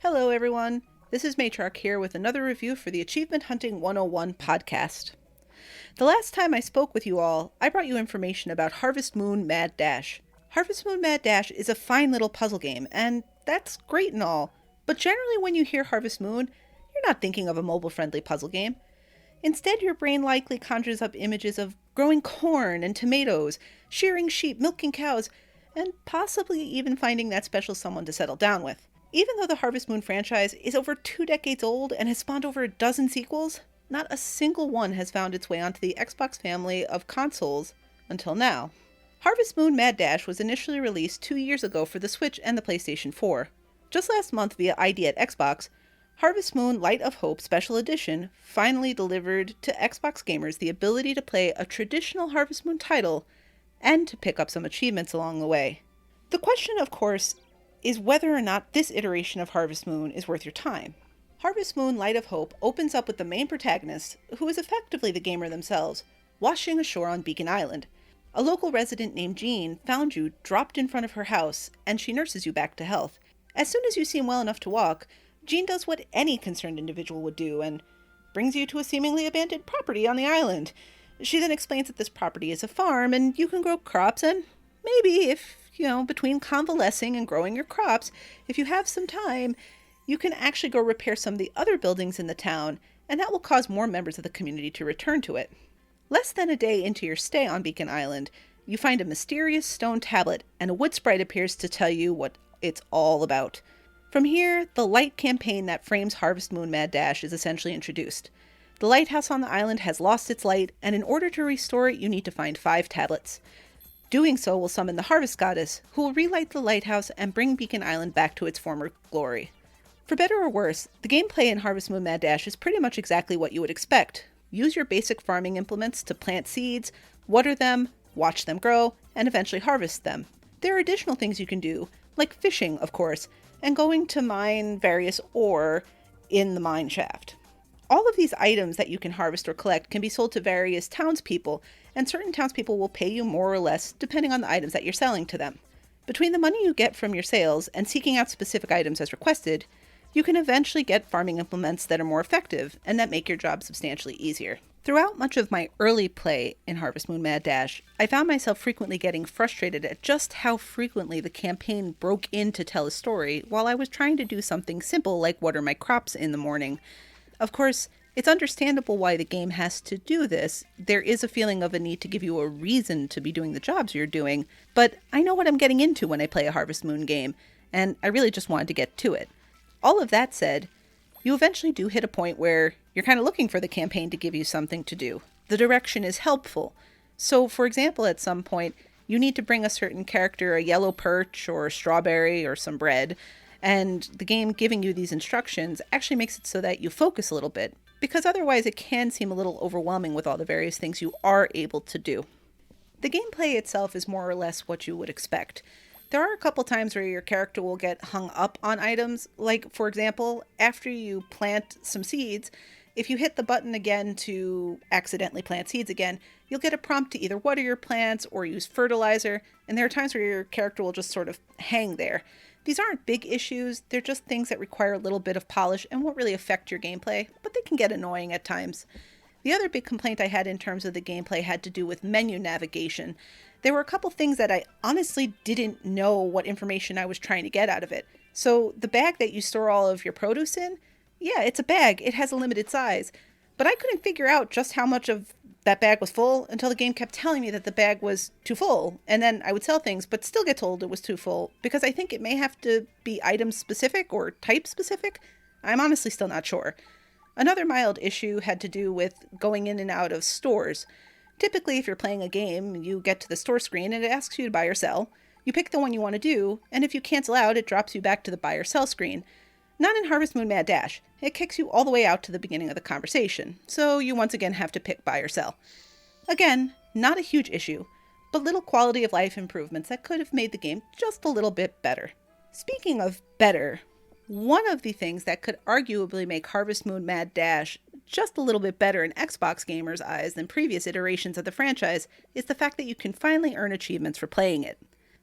Hello everyone, this is Matrarch here with another review for the Achievement Hunting 101 podcast. The last time I spoke with you all, I brought you information about Harvest Moon Mad Dash. Harvest Moon Mad Dash is a fine little puzzle game, and that's great and all, but generally when you hear Harvest Moon, you're not thinking of a mobile-friendly puzzle game. Instead, your brain likely conjures up images of growing corn and tomatoes, shearing sheep, milking cows, and possibly even finding that special someone to settle down with. Even though the Harvest Moon franchise is over 2 decades old and has spawned over a dozen sequels, not a single one has found its way onto the Xbox family of consoles until now. Harvest Moon Mad Dash was initially released 2 years ago for the Switch and the PlayStation 4. Just last month via ID at Xbox, Harvest Moon Light of Hope Special Edition finally delivered to Xbox gamers the ability to play a traditional Harvest Moon title and to pick up some achievements along the way. The question, of course, is whether or not this iteration of Harvest Moon is worth your time. Harvest Moon Light of Hope opens up with the main protagonist, who is effectively the gamer themselves, washing ashore on Beacon Island. A local resident named Jean found you dropped in front of her house, and she nurses you back to health. As soon as you seem well enough to walk, Jean does what any concerned individual would do and brings you to a seemingly abandoned property on the island. She then explains that this property is a farm and you can grow crops, and maybe if, between convalescing and growing your crops, if you have some time, you can actually go repair some of the other buildings in the town, and that will cause more members of the community to return to it. Less than a day into your stay on Beacon Island, you find a mysterious stone tablet, and a wood sprite appears to tell you what it's all about. From here, the light campaign that frames Harvest Moon Mad Dash is essentially introduced. The lighthouse on the island has lost its light, and in order to restore it, you need to find 5 tablets. Doing so will summon the Harvest Goddess, who will relight the lighthouse and bring Beacon Island back to its former glory. For better or worse, the gameplay in Harvest Moon Mad Dash is pretty much exactly what you would expect. Use your basic farming implements to plant seeds, water them, watch them grow, and eventually harvest them. There are additional things you can do, like fishing, of course, and going to mine various ore in the mine shaft. All of these items that you can harvest or collect can be sold to various townspeople, and certain townspeople will pay you more or less depending on the items that you're selling to them. Between the money you get from your sales and seeking out specific items as requested, you can eventually get farming implements that are more effective and that make your job substantially easier. Throughout much of my early play in Harvest Moon Mad Dash, I found myself frequently getting frustrated at just how frequently the campaign broke in to tell a story while I was trying to do something simple like water my crops in the morning. Of course, it's understandable why the game has to do this. There is a feeling of a need to give you a reason to be doing the jobs you're doing, but I know what I'm getting into when I play a Harvest Moon game, and I really just wanted to get to it. All of that said, you eventually do hit a point where you're kind of looking for the campaign to give you something to do. The direction is helpful. So, for example, at some point, you need to bring a certain character a yellow perch or a strawberry or some bread, and the game giving you these instructions actually makes it so that you focus a little bit, because otherwise it can seem a little overwhelming with all the various things you are able to do. The gameplay itself is more or less what you would expect. There are a couple times where your character will get hung up on items, like, for example, after you plant some seeds, if you hit the button again to accidentally plant seeds again, you'll get a prompt to either water your plants or use fertilizer, and there are times where your character will just sort of hang there. These aren't big issues, they're just things that require a little bit of polish and won't really affect your gameplay, but they can get annoying at times. The other big complaint I had in terms of the gameplay had to do with menu navigation. There were a couple things that I honestly didn't know what information I was trying to get out of it. So the bag that you store all of your produce in, yeah, it's a bag, it has a limited size, but I couldn't figure out just how much of that bag was full until the game kept telling me that the bag was too full, and then I would sell things but still get told it was too full, because I think it may have to be item specific or type specific. I'm honestly still not sure. Another mild issue had to do with going in and out of stores. Typically, if you're playing a game, you get to the store screen and it asks you to buy or sell. You pick the one you want to do, and if you cancel out, it drops you back to the buy or sell screen. Not in Harvest Moon Mad Dash. It kicks you all the way out to the beginning of the conversation, so you once again have to pick buy or sell. Again, not a huge issue, but little quality of life improvements that could have made the game just a little bit better. Speaking of better, one of the things that could arguably make Harvest Moon Mad Dash just a little bit better in Xbox gamers' eyes than previous iterations of the franchise is the fact that you can finally earn achievements for playing it.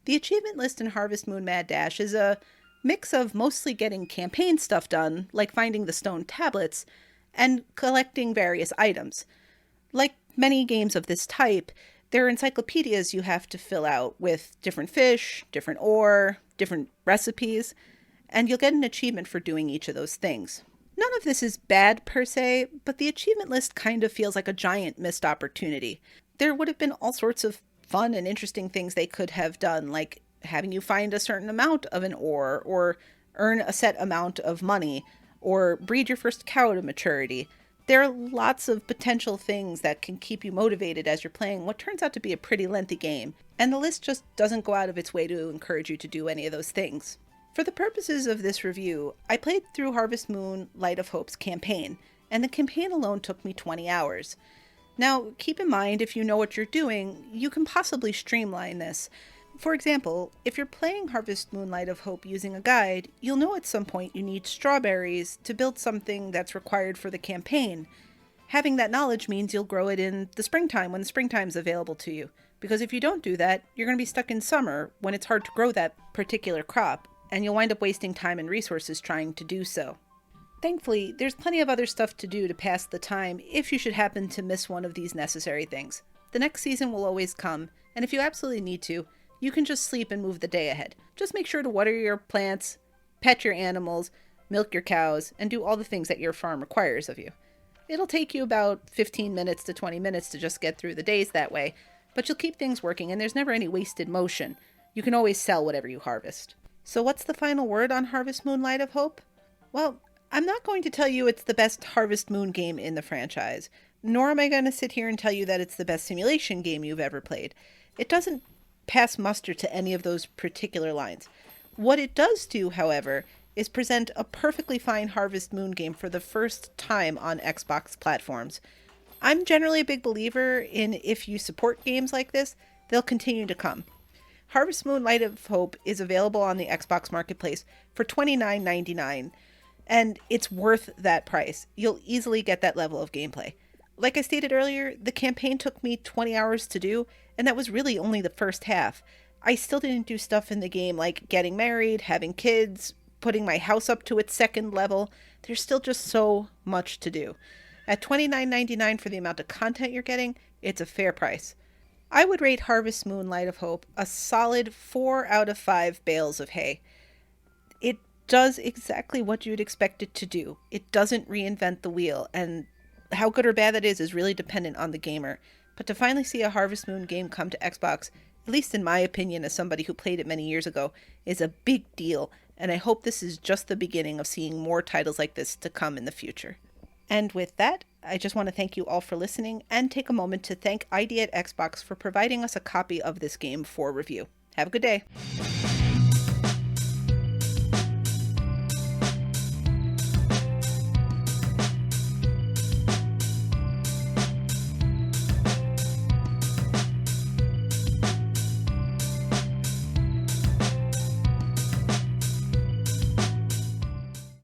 The achievement list in Harvest Moon Mad Dash is a mix of mostly getting campaign stuff done, like finding the stone tablets, and collecting various items. Like many games of this type, there are encyclopedias you have to fill out with different fish, different ore, different recipes, and you'll get an achievement for doing each of those things. None of this is bad per se, but the achievement list kind of feels like a giant missed opportunity. There would have been all sorts of fun and interesting things they could have done, like having you find a certain amount of an ore, or earn a set amount of money, or breed your first cow to maturity. There are lots of potential things that can keep you motivated as you're playing what turns out to be a pretty lengthy game, and the list just doesn't go out of its way to encourage you to do any of those things. For the purposes of this review, I played through Harvest Moon Light of Hope's campaign, and the campaign alone took me 20 hours. Now, keep in mind, if you know what you're doing, you can possibly streamline this. For example, if you're playing Harvest Moon Light of Hope using a guide, you'll know at some point you need strawberries to build something that's required for the campaign. Having that knowledge means you'll grow it in the springtime when the springtime's available to you. Because if you don't do that, you're going to be stuck in summer when it's hard to grow that particular crop, and you'll wind up wasting time and resources trying to do so. Thankfully, there's plenty of other stuff to do to pass the time if you should happen to miss one of these necessary things. The next season will always come, and if you absolutely need to, you can just sleep and move the day ahead. Just make sure to water your plants, pet your animals, milk your cows, and do all the things that your farm requires of you. It'll take you about 15 minutes to 20 minutes to just get through the days that way, but you'll keep things working and there's never any wasted motion. You can always sell whatever you harvest. So what's the final word on Harvest Moon Light of Hope? Well, I'm not going to tell you it's the best Harvest Moon game in the franchise, nor am I going to sit here and tell you that it's the best simulation game you've ever played. It doesn't pass muster to any of those particular lines. What it does do, however, is present a perfectly fine Harvest Moon game for the first time on Xbox platforms. I'm generally a big believer in if you support games like this, they'll continue to come. Harvest Moon Light of Hope is available on the Xbox Marketplace for $29.99, and it's worth that price. You'll easily get that level of gameplay. Like I stated earlier, the campaign took me 20 hours to do, and that was really only the first half. I still didn't do stuff in the game like getting married, having kids, putting my house up to its second level. There's still just so much to do. At $29.99 for the amount of content you're getting, it's a fair price. I would rate Harvest Moon Light of Hope a solid 4 out of 5 bales of hay. It does exactly what you'd expect it to do. It doesn't reinvent the wheel, and how good or bad that is really dependent on the gamer. But to finally see a Harvest Moon game come to Xbox, at least in my opinion as somebody who played it many years ago, is a big deal, and I hope this is just the beginning of seeing more titles like this to come in the future. And with that, I just want to thank you all for listening and take a moment to thank ID at Xbox for providing us a copy of this game for review. Have a good day.